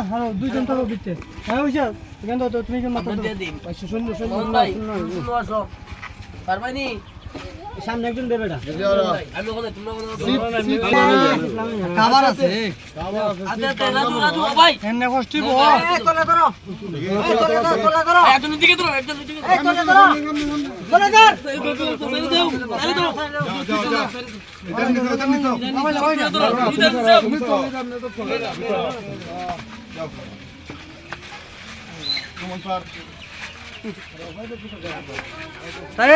hello দুইজন তো দিতে হ্যাঁ ওইসা এখান তো তুমি কি মাত্র দিয়ে দিন শুনুন শুনুন পারবানি সামনে একজন দেবে না আমি ওখানে তোমরা খাবার আছে আচ্ছা রাজু রাজু ভাই এনে কষ্টি বল তোলা করো তোলা করো একজন দিকে ধরো একজন দিকে তোলা করো তোলা কর ফেলে দাও তাই